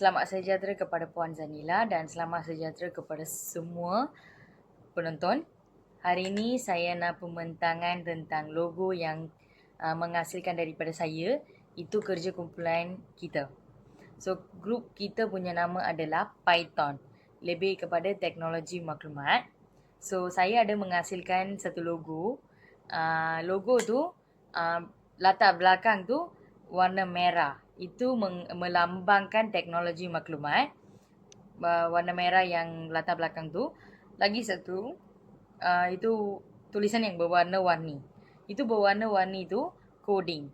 Selamat sejahtera kepada Puan Zanila dan selamat sejahtera kepada semua penonton. Hari ini saya nak pembentangan tentang logo yang menghasilkan daripada saya. Itu kerja kumpulan kita. So, grup kita punya nama adalah Python. Lebih kepada teknologi maklumat. So, saya ada menghasilkan satu logo. Logo tu, latar belakang tu warna merah. Itu melambangkan teknologi maklumat. Warna merah yang latar belakang tu. Lagi satu, itu tulisan yang berwarna-warni. Itu berwarna-warni tu coding.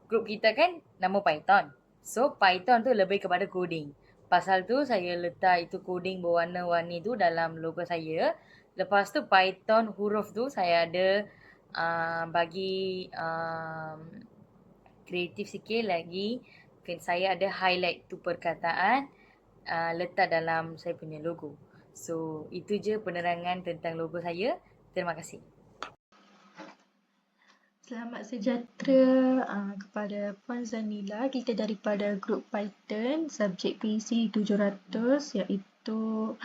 Grup kita kan nama Python. So Python tu lebih kepada coding. Pasal tu saya letak itu coding berwarna-warni tu dalam logo saya. Lepas tu Python huruf tu saya ada bagi kreatif sikit lagi. Saya ada highlight tu perkataan letak dalam saya punya logo. So itu je penerangan tentang logo saya. Terima kasih. Selamat sejahtera kepada Puan Zanila. Kita daripada grup Python, subjek PEC 700 iaitu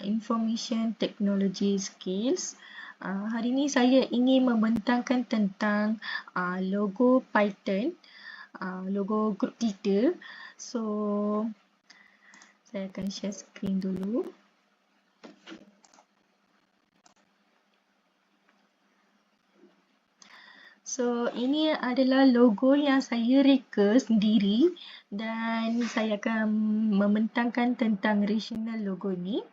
Information Technology Skills. Hari ini saya ingin membentangkan tentang logo Python, logo grup kita. So, saya akan share skrin dulu. So, ini adalah logo yang saya reka sendiri dan saya akan membentangkan tentang rasional logo ni.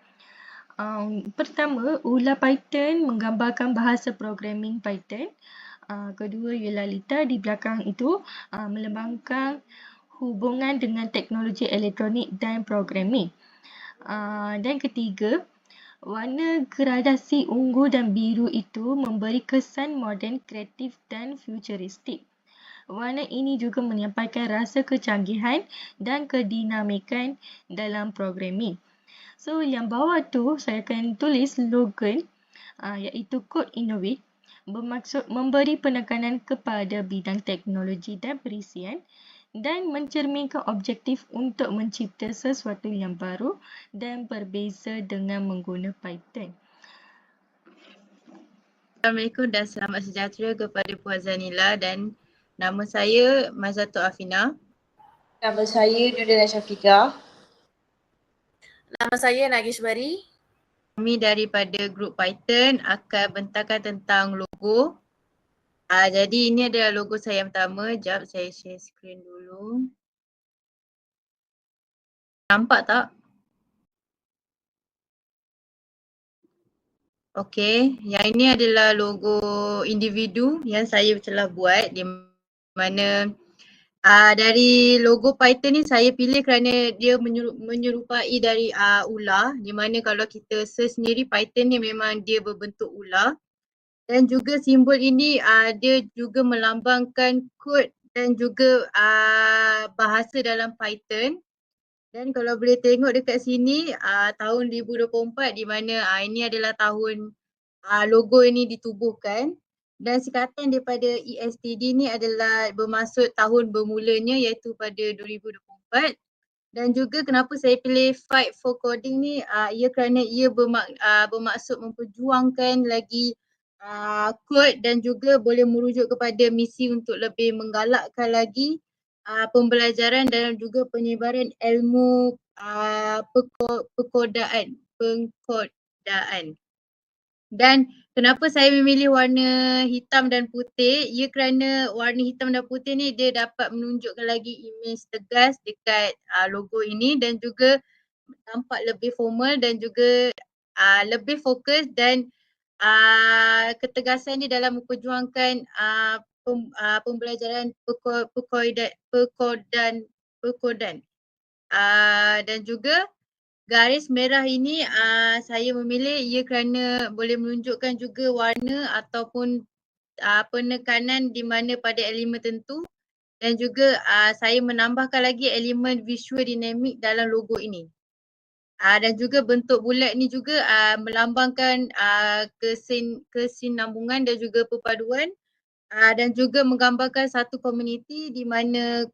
Pertama, ular Python menggambarkan bahasa programming Python. Kedua ialah lita di belakang itu melambangkan hubungan dengan teknologi elektronik dan programming. Dan ketiga, warna gradasi ungu dan biru itu memberi kesan moden, kreatif dan futuristik. Warna ini juga menyampaikan rasa kecanggihan dan kedinamikan dalam programming. So, yang bawah tu saya akan tulis slogan iaitu Code Innovate, bermaksud memberi penekanan kepada bidang teknologi dan perisian dan mencerminkan objektif untuk mencipta sesuatu yang baru dan berbeza dengan menggunakan Python. Assalamualaikum dan selamat sejahtera kepada Puan Zanila dan nama saya Mazatul Afina. Nama saya Dudana Syafiqah. Nama saya Nagis Bari. Kami daripada grup Python akan bentangkan tentang logo. Jadi ini adalah logo saya yang pertama. Sekejap saya share skrin dulu. Nampak tak? Okey, yang ini adalah logo individu yang saya telah buat di mana dari logo Python ni saya pilih kerana dia menyerupai dari ular, di mana kalau kita search sendiri Python ni memang dia berbentuk ular. Dan juga simbol ini dia juga melambangkan kod dan juga bahasa dalam Python. Dan kalau boleh tengok dekat sini tahun 2024 di mana ini adalah tahun logo ini ditubuhkan. Dan singkatan daripada ESTD ni adalah bermaksud tahun bermulanya iaitu pada 2024. Dan juga kenapa saya pilih Fight for Coding ni ia kerana ia bermaksud memperjuangkan lagi kod dan juga boleh merujuk kepada misi untuk lebih menggalakkan lagi pembelajaran dan juga penyebaran ilmu pengkodaan. Dan kenapa saya memilih warna hitam dan putih? Ia kerana warna hitam dan putih ni dia dapat menunjukkan lagi imej tegas dekat logo ini dan juga nampak lebih formal dan juga lebih fokus dan ketegasan dia dalam memperjuangkan pembelajaran perkodan. Dan juga garis merah ini saya memilih ia kerana boleh menunjukkan juga warna ataupun penekanan di mana pada elemen tertentu dan juga saya menambahkan lagi elemen visual dinamik dalam logo ini. Dan juga bentuk bulat ni juga melambangkan kesinambungan dan juga perpaduan dan juga menggambarkan satu komuniti di mana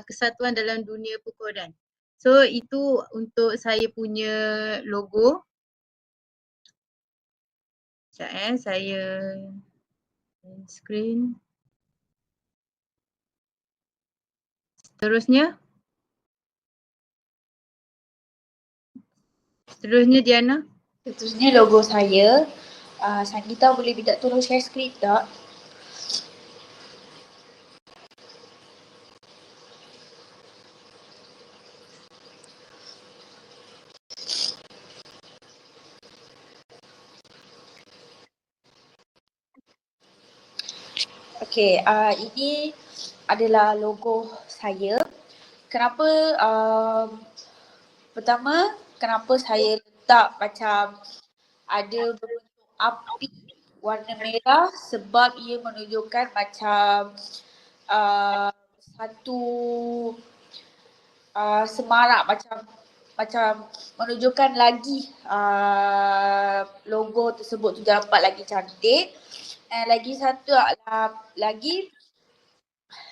kesatuan dalam dunia perkodan. So itu untuk saya punya logo. Sekejap saya screen. Seterusnya Diana. Seterusnya logo saya. Sanggita boleh minta tolong share screen tak? Okey, ini adalah logo saya. Kenapa pertama, kenapa saya letak macam ada berbentuk api warna merah sebab ia menunjukkan macam satu semarak macam menunjukkan lagi logo tersebut tu dapat lagi cantik. Dan lagi satu adalah lagi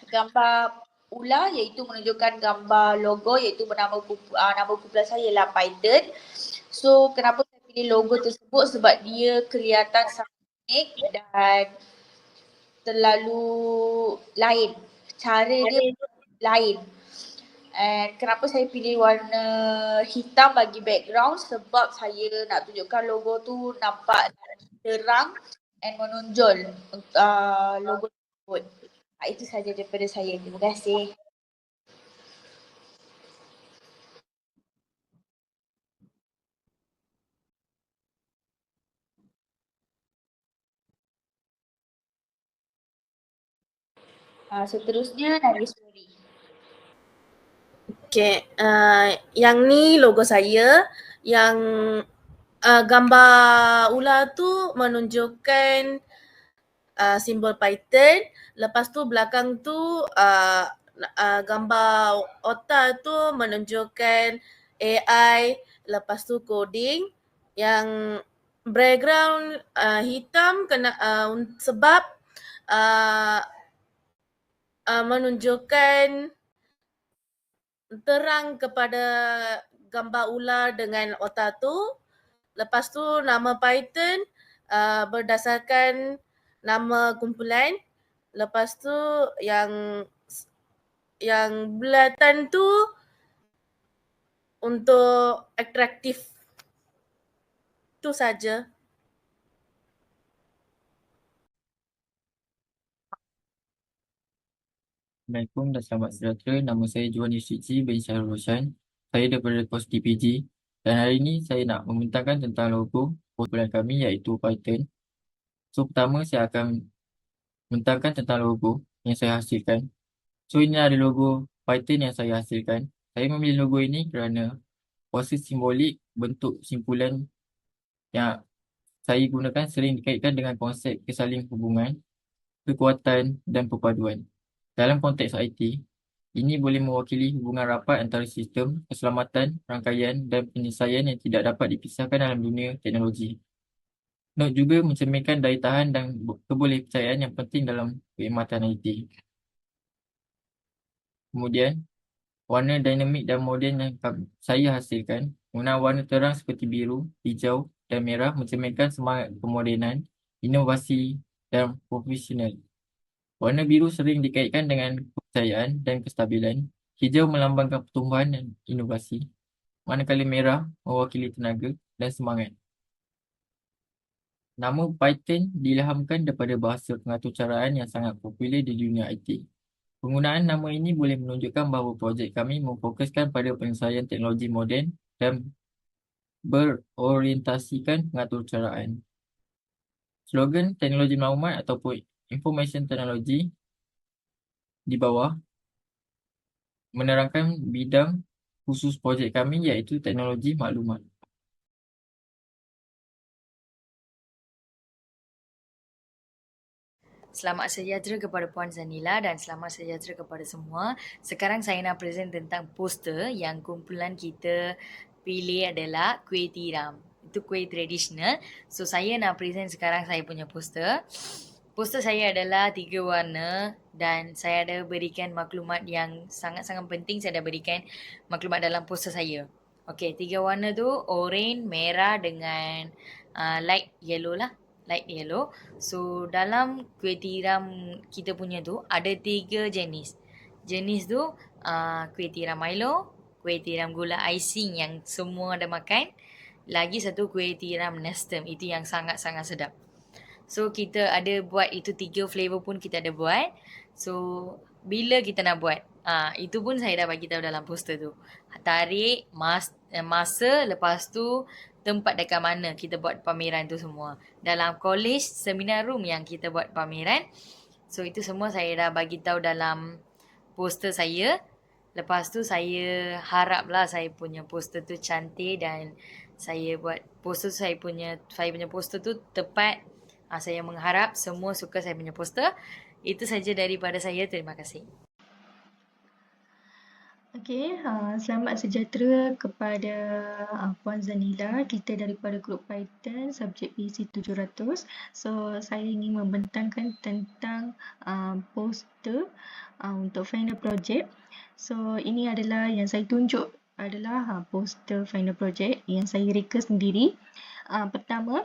gambar ular iaitu menunjukkan gambar logo iaitu nama kumpulan saya ialah Python. So kenapa saya pilih logo tersebut sebab dia kelihatan sangat unik dan terlalu lain. Cara dia lain. And kenapa saya pilih warna hitam bagi background sebab saya nak tunjukkan logo tu nampak terang and menonjol logo tersebut. Itu sahaja daripada saya. Terima kasih. Seterusnya Nageswari. Okay, yang ni logo saya. Yang gambar ular tu menunjukkan simbol Python. Lepas tu belakang tu gambar otak tu menunjukkan AI. Lepas tu coding. Yang background hitam kena sebab menunjukkan terang kepada gambar ular dengan otak tu. Lepas tu nama Python berdasarkan nama kumpulan. Lepas tu yang bulatan tu untuk atraktif. Tu saja. Assalamualaikum dan selamat sejahtera. Nama saya Juan Yusuci bin Syahrul Roshan. Saya daripada kos DPG dan hari ini saya nak membentangkan tentang logo kumpulan kami iaitu Python. So pertama saya akan membentangkan tentang logo yang saya hasilkan. So ini ada logo Python yang saya hasilkan. Saya memilih logo ini kerana proses simbolik bentuk simpulan yang saya gunakan sering dikaitkan dengan konsep kesaling hubungan, kekuatan dan perpaduan. Dalam konteks IT, ini boleh mewakili hubungan rapat antara sistem, keselamatan, rangkaian dan penyelesaian yang tidak dapat dipisahkan dalam dunia teknologi. Note juga mencerminkan daya tahan dan kebolehpercayaan yang penting dalam perkhidmatan IT. Kemudian, warna dinamik dan moden yang saya hasilkan menggunakan warna terang seperti biru, hijau dan merah mencerminkan semangat kemodenan, inovasi dan profesional. Warna biru sering dikaitkan dengan kepercayaan dan kestabilan. Hijau melambangkan pertumbuhan dan inovasi. Manakala merah mewakili tenaga dan semangat. Nama Python diilhamkan daripada bahasa pengaturcaraan yang sangat popular di dunia IT. Penggunaan nama ini boleh menunjukkan bahawa projek kami memfokuskan pada penyelesaian teknologi moden dan berorientasikan pengaturcaraan. Slogan teknologi maklumat ataupun information technology di bawah menerangkan bidang khusus projek kami iaitu teknologi maklumat. Selamat sejahtera kepada Puan Zanila dan selamat sejahtera kepada semua. Sekarang saya nak present tentang poster yang kumpulan kita pilih adalah kuih tiram. Itu kuih tradisional. So saya nak present sekarang saya punya poster. Poster saya adalah 3 warna dan saya ada berikan maklumat yang sangat-sangat penting, saya ada berikan maklumat dalam poster saya. Okey, 3 warna tu oranye, merah dengan light yellow lah. Light yellow. So dalam kuih tiram kita punya tu ada 3 jenis. Jenis tu kuih tiram Milo, kuih tiram gula icing yang semua ada makan, lagi satu kuih tiram Nestem, itu yang sangat-sangat sedap. So kita ada buat itu 3 flavor pun kita ada buat. So bila kita nak buat, itu pun saya dah bagi tahu dalam poster tu. Tarik masa, lepas tu tempat dekat mana kita buat pameran tu semua. Dalam college seminar room yang kita buat pameran. So itu semua saya dah bagi tahu dalam poster saya. Lepas tu saya haraplah saya punya poster tu cantik dan saya buat poster tu, saya punya poster tu tepat. Saya mengharap semua suka saya punya poster. Itu saja daripada saya. Terima kasih. Okey, selamat sejahtera kepada Puan Zanila. Kita daripada grup Python, subjek PC 700. So, saya ingin membentangkan tentang poster untuk final project. So, ini adalah yang saya tunjuk adalah poster final project yang saya reka sendiri. Pertama,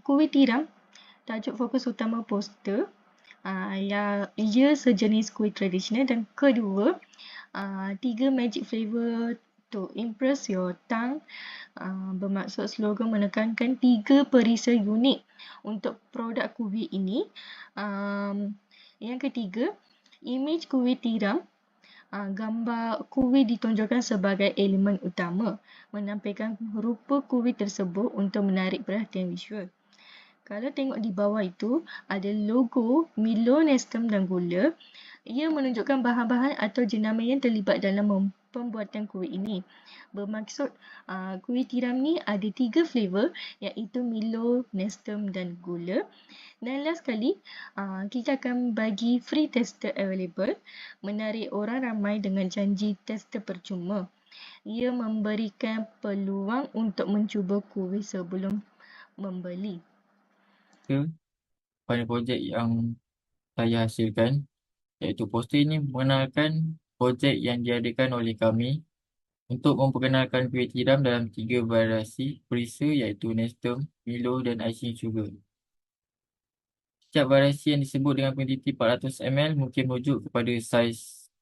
kuih tiram, tajuk fokus utama poster. Ia sejenis kuih tradisional, dan kedua, 3 magic flavor to impress your tongue. Bermaksud slogan menekankan 3 perisai unik untuk produk kuih ini. Yang ketiga, imej kuih tiram. Gambar kuih ditonjolkan sebagai elemen utama, menampilkan rupa kuih tersebut untuk menarik perhatian visual. Kalau tengok di bawah itu, ada logo Milo, Nestem dan gula. Ia menunjukkan bahan-bahan atau jenama yang terlibat dalam pembuatan kuih ini. Bermaksud kuih tiram ni ada 3 flavor, iaitu Milo, Nestem dan gula. Dan last sekali, kita akan bagi free tester available, menarik orang ramai dengan janji tester percuma. Ia memberikan peluang untuk mencuba kuih sebelum membeli. Pada projek yang saya hasilkan, iaitu poster ini mengenalkan projek yang diadakan oleh kami untuk memperkenalkan kuih tiram dalam 3 variasi perisai, iaitu Nestem, Milo dan icing sugar. Setiap variasi yang disebut dengan kuantiti 400 ml mungkin merujuk kepada saiz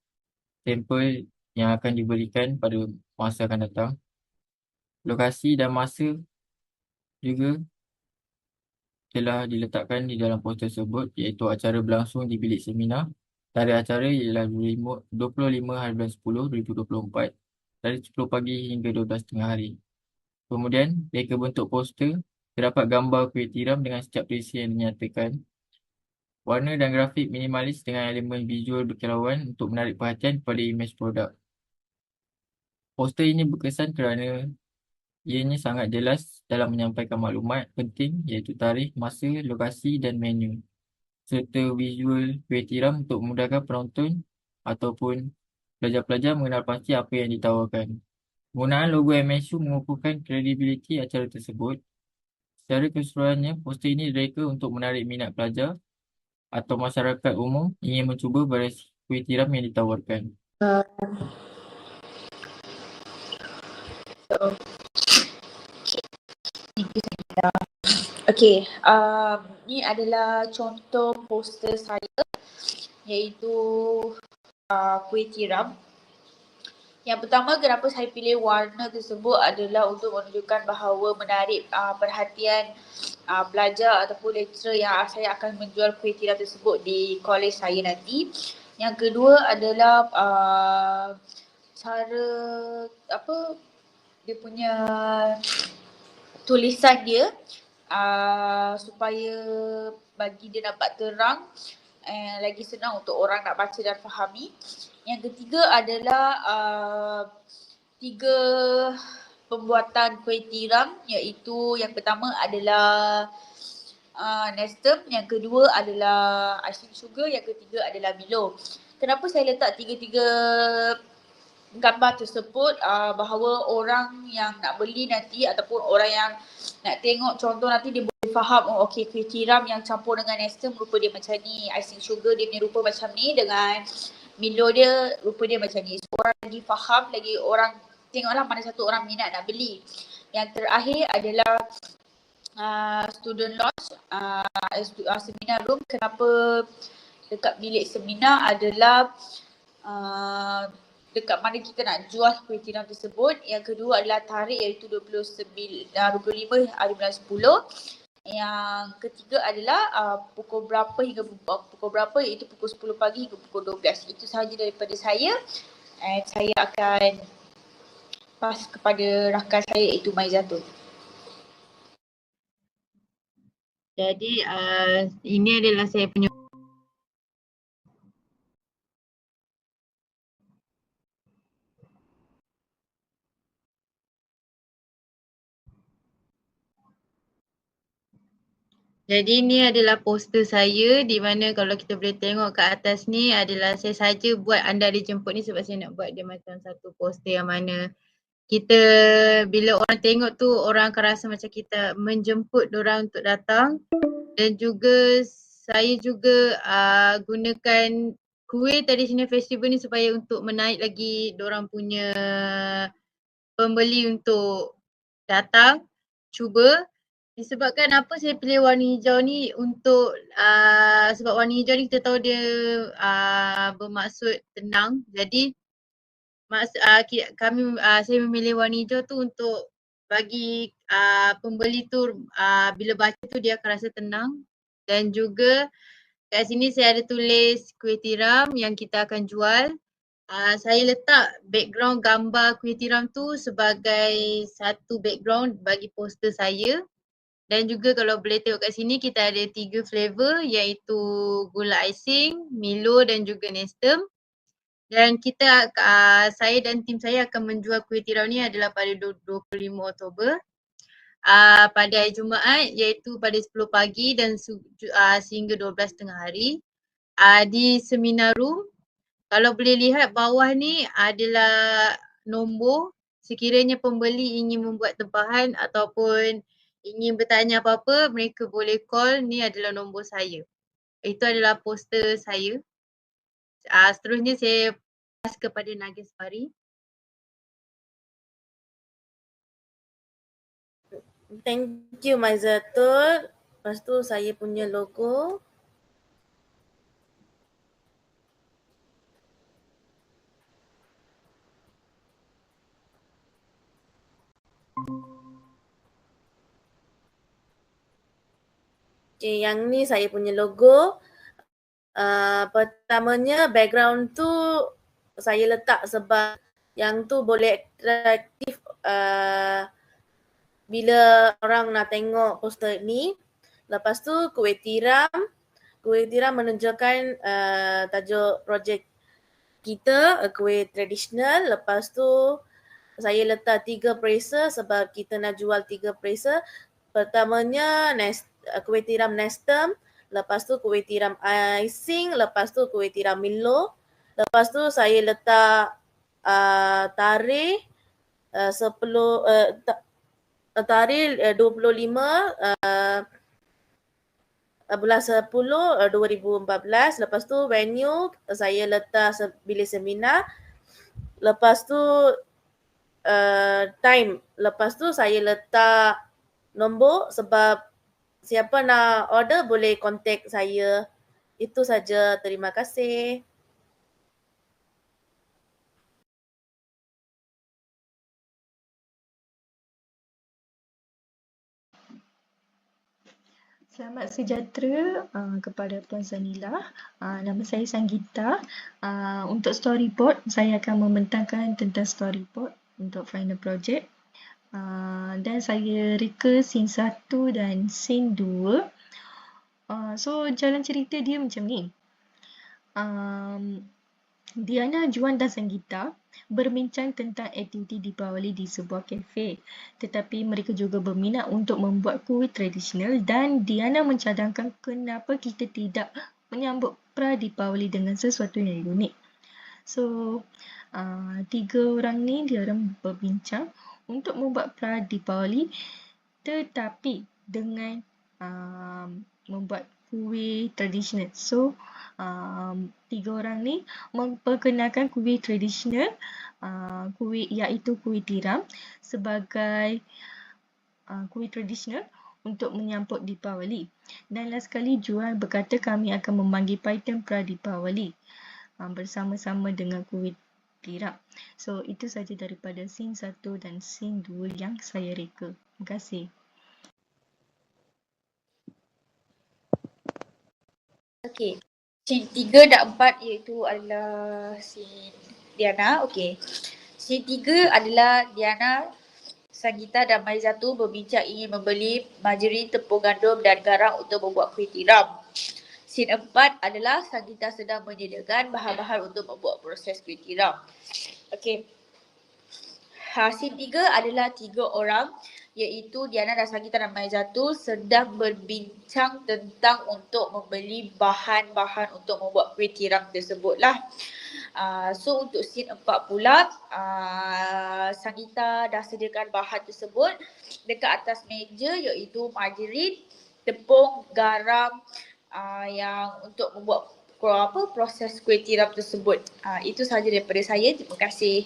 sampel yang akan diberikan pada masa akan datang. Lokasi dan masa juga telah diletakkan di dalam poster tersebut, iaitu acara berlangsung di bilik seminar. Tarikh acara ialah 25/10/2024 dari 10 pagi hingga 12 tengah hari. Kemudian, reka bentuk poster, terdapat gambar kuih tiram dengan setiap perisai yang dinyatakan. Warna dan grafik minimalis dengan elemen visual berkilauan untuk menarik perhatian kepada imej produk. Poster ini berkesan kerana ianya sangat jelas dalam menyampaikan maklumat penting, iaitu tarikh, masa, lokasi dan menu, serta visual kuih tiram untuk memudahkan penonton ataupun pelajar-pelajar mengenal pasti apa yang ditawarkan. Penggunaan logo MSU mengukuhkan kredibiliti acara tersebut. Secara keseluruhannya, poster ini direka untuk menarik minat pelajar atau masyarakat umum ingin mencuba variasi kuih tiram yang ditawarkan. Okey, ni adalah contoh poster saya, iaitu kuih tiram. Yang pertama, kenapa saya pilih warna tersebut adalah untuk menunjukkan bahawa menarik perhatian pelajar ataupun lecturer yang saya akan menjual kuih tiram tersebut di kolej saya nanti. Yang kedua adalah cara dia punya tulisan dia, supaya bagi dia nampak terang, lagi senang untuk orang nak baca dan fahami. Yang ketiga adalah 3 pembuatan kuih tiram, iaitu yang pertama adalah Nestem, yang kedua adalah icing sugar, yang ketiga adalah Milo. Kenapa saya letak 3 gambar tersebut? Bahawa orang yang nak beli nanti ataupun orang yang nak tengok contoh nanti dia boleh faham, oh okey kuih tiram yang campur dengan nestem rupa dia macam ni, icing sugar dia punya rupa macam ni, dengan Milo dia rupa dia macam ni. So, orang lagi faham, lagi orang tengoklah mana satu orang minat nak beli. Yang terakhir adalah student launch, seminar room. Kenapa dekat bilik seminar adalah dekat mana kita nak jual kuih tiram tersebut. Yang kedua adalah tarikh iaitu 25 hari bulan 10. Yang ketiga adalah pukul berapa hingga pukul berapa, iaitu pukul 10 pagi hingga pukul 12. Itu sahaja daripada saya. Saya akan pas kepada rakan saya iaitu Maizatul. Jadi ini adalah saya punya. Jadi ni adalah poster saya, di mana kalau kita boleh tengok kat atas ni adalah saya saja buat anda dijemput ni sebab saya nak buat dia macam satu poster yang mana kita bila orang tengok tu orang akan rasa macam kita menjemput diorang untuk datang. Dan juga saya juga gunakan kuih traditional festival ni supaya untuk menaik lagi diorang punya pembeli untuk datang cuba. Disebabkan apa saya pilih warna hijau ni untuk sebab warna hijau ni kita tahu dia bermaksud tenang. Jadi saya memilih warna hijau tu untuk bagi pembeli tu bila baca tu dia akan rasa tenang. Dan juga kat sini saya ada tulis kuih tiram yang kita akan jual. Saya letak background gambar kuih tiram tu sebagai satu background bagi poster saya. Dan juga kalau boleh tengok kat sini kita ada 3 flavor iaitu gula icing, Milo dan juga nestem. Dan saya dan tim saya akan menjual kuih tiram ni adalah pada 25 Oktober. Pada hari Jumaat iaitu pada 10 pagi dan sehingga 12 tengah hari. Di seminar room, kalau boleh lihat bawah ni adalah nombor sekiranya pembeli ingin membuat tempahan ataupun ingin bertanya apa-apa, mereka boleh call, ni adalah nombor saya. Itu adalah poster saya. Seterusnya saya pass kepada Nagis Fari. Thank you Maizatul. Lepas tu saya punya logo. Okay, yang ni saya punya logo. Pertamanya background tu saya letak sebab yang tu boleh atraktif bila orang nak tengok poster ni. Lepas tu kuih tiram menunjukkan tajuk projek kita, kuih tradisional. Lepas tu saya letak 3 presa sebab kita nak jual 3 presa. Pertamanya kuih tiram nestem, lepas tu kuih tiram icing, lepas tu kuih tiram Milo. Lepas tu saya letak tarikh 25 bulan 10 2014. Lepas tu venue saya letak bilik seminar. Lepas tu time. Lepas tu saya letak nombor sebab siapa nak order boleh contact saya. Itu saja. Terima kasih. Selamat sejahtera kepada Puan Zanila. Nama saya Sanggita. Untuk storyboard, saya akan membentangkan tentang storyboard untuk final project. Dan saya reka scene 1 dan scene 2. So jalan cerita dia macam ni. Diana, Juan dan Sanggita berbincang tentang aktiviti Deepawali di sebuah kafe. Tetapi mereka juga berminat untuk membuat kuih tradisional dan Diana mencadangkan kenapa kita tidak menyambut pra-Deepawali dengan sesuatu yang unik. So, 3 orang ni diorang berbincang untuk membuat pra-Deepawali tetapi dengan membuat kuih tradisional. So, 3 orang ni memperkenalkan kuih tradisional, kuih iaitu kuih tiram sebagai kuih tradisional untuk menyambut Deepavali. Dan last sekali Juan berkata kami akan memanggil Python pra-Deepavali bersama-sama dengan kuih tiram. So itu saja daripada scene 1 dan scene 2 yang saya reka. Terima kasih. Okey. Scene 3 dan 4 iaitu adalah scene Diana. Okey. Scene 3 adalah Diana, Sangeeta dan Maizatu berbincang ingin membeli margarin, tepung gandum dan garam untuk membuat kuih tiram. Scene 4 adalah Sangeeta sedang menyediakan bahan-bahan untuk membuat proses kuih tiram. Okey. Scene 3 adalah 3 orang iaitu Diana dan Sangeeta dan Maizatu sedang berbincang tentang untuk membeli bahan-bahan untuk membuat kuih tiram tersebutlah. So untuk scene 4 pula, Sangeeta dah sediakan bahan tersebut dekat atas meja iaitu margarin, tepung, garam yang untuk membuat proses kuih tiram tersebut. Itu sahaja daripada saya. Terima kasih.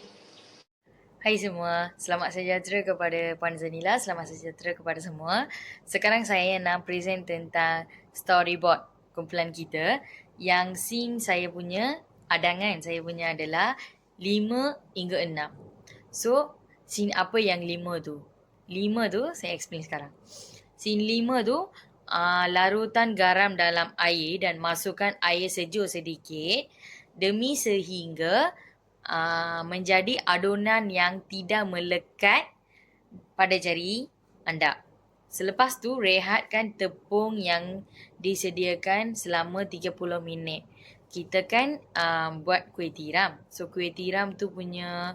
Hai semua, selamat sejahtera kepada Puan Zanila, selamat sejahtera kepada semua. Sekarang saya nak present tentang storyboard kumpulan kita yang scene saya punya, adangan saya punya adalah 5 hingga 6. So, scene apa yang 5 tu? 5 tu saya explain sekarang. Scene 5 tu, larutan garam dalam air dan masukkan air sejuk sedikit demi sehingga menjadi adunan yang tidak melekat pada jari anda. Selepas tu rehatkan tepung yang disediakan selama 30 minit. Kita kan buat kuih tiram. So kuih tiram tu punya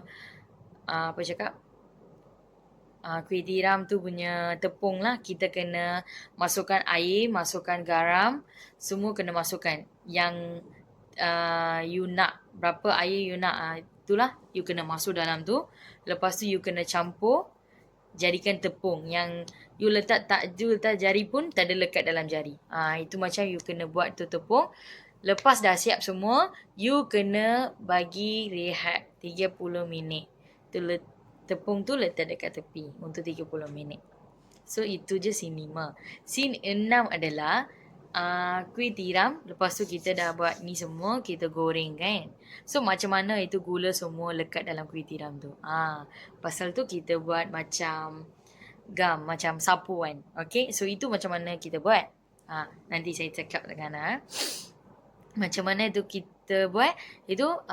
kuih tiram tu punya tepung lah. Kita kena masukkan air, masukkan garam, semua kena masukkan. Yang you nak, berapa air you nak, itulah you kena masuk dalam tu. Lepas tu you kena campur, jadikan tepung. Yang you letak jari pun tak ada lekat dalam jari. Itu macam you kena buat tu tepung. Lepas dah siap semua, you kena bagi rehat 30 minit. Tepung tu letak dekat tepi untuk 30 minit. So itu je scene 5. Scene 6 adalah kuih tiram. Lepas tu kita dah buat ni semua, kita goreng kan. So macam mana itu gula semua lekat dalam kuih tiram tu. Pasal tu kita buat macam gam, macam sapu kan. Okay, so itu macam mana kita buat. Nanti saya cakap dengan macam mana itu kita buat. Itu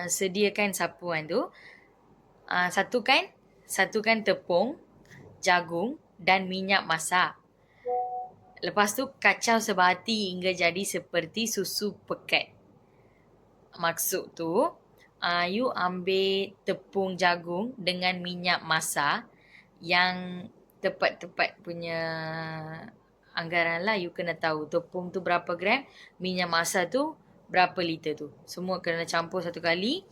sediakan sapuan tu. Satukan tepung, jagung dan minyak masak. Lepas tu kacau sebati hingga jadi seperti susu pekat. Maksud tu, you ambil tepung jagung dengan minyak masak yang tepat-tepat punya anggaran lah. You kena tahu tepung tu berapa gram, minyak masak tu berapa liter tu. Semua kena campur satu kali.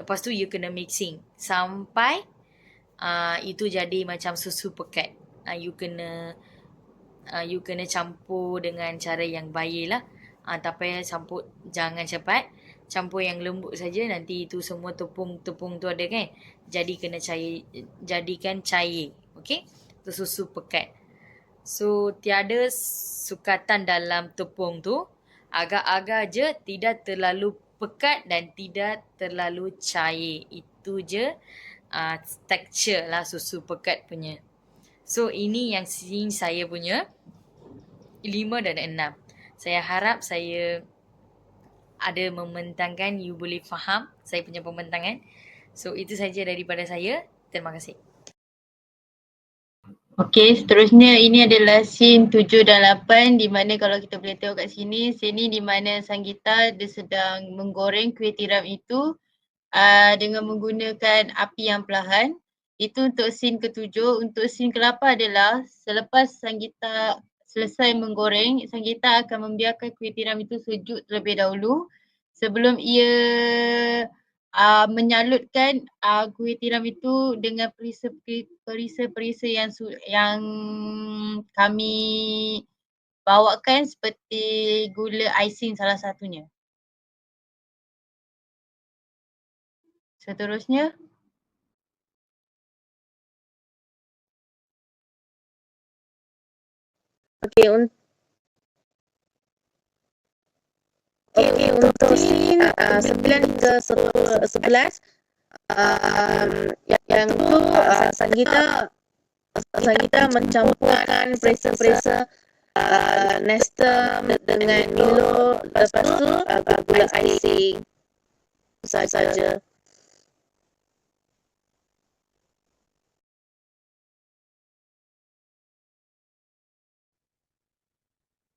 Lepas tu you kena mixing sampai itu jadi macam susu pekat. You kena campur dengan cara yang baik lah. Tak payah campur, jangan cepat. Campur yang lembut saja, nanti itu semua tepung tu ada kan. Jadikan cair. Okay? Itu susu pekat. So tiada sukatan dalam tepung tu. Agak-agak je, tidak terlalu pekat dan tidak terlalu cair. Itu je texture lah susu pekat punya. So ini yang scene saya punya 5 dan 6. Saya harap saya ada membentangkan, you boleh faham saya punya pembentangan. So itu saja daripada saya. Terima kasih. Okey, seterusnya ini adalah scene 7 dan 8 di mana kalau kita boleh tengok kat sini, scene ni di mana Sangeeta dia sedang menggoreng kuih tiram itu dengan menggunakan api yang perlahan. Itu untuk scene ke-7. Untuk scene ke-8 adalah selepas Sangeeta selesai menggoreng, Sangeeta akan membiarkan kuih tiram itu sejuk terlebih dahulu sebelum ia menyalutkan kuih tiram itu dengan perisa-perisa yang kami bawakan seperti gula icing salah satunya. Seterusnya, Okey, untuk scene 9 hingga 11 yang tu Sanggita mencampurkan perisa-perisa Nestem dengan Milo, lepas tu gula icing saja.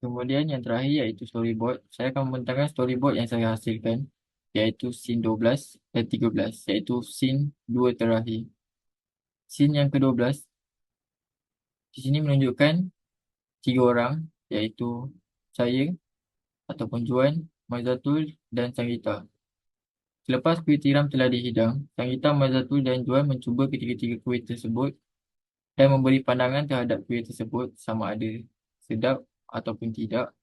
Kemudian yang terakhir iaitu storyboard. Saya akan membentangkan storyboard yang saya hasilkan, iaitu scene 12 dan 13, iaitu scene 2 terakhir. Scene yang ke-12 di sini menunjukkan 3 orang, iaitu saya ataupun Juan, Mazatul dan Sanggita. Selepas kuih tiram telah dihidang, Sanggita, Mazatul dan Juan mencuba ketiga-tiga kuih tersebut dan memberi pandangan terhadap kuih tersebut sama ada sedap ataupun tidak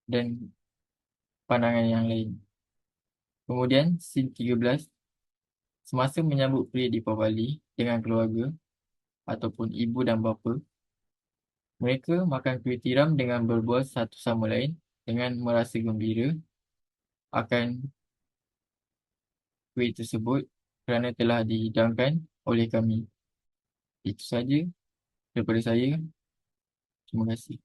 dan pandangan yang lain. Kemudian scene 13, semasa menyambut pria di Pawali dengan keluarga ataupun ibu dan bapa, mereka makan kuih tiram dengan berbual satu sama lain dengan merasa gembira akan kuih tersebut kerana telah dihidangkan oleh kami. Itu saja daripada saya. Terima kasih.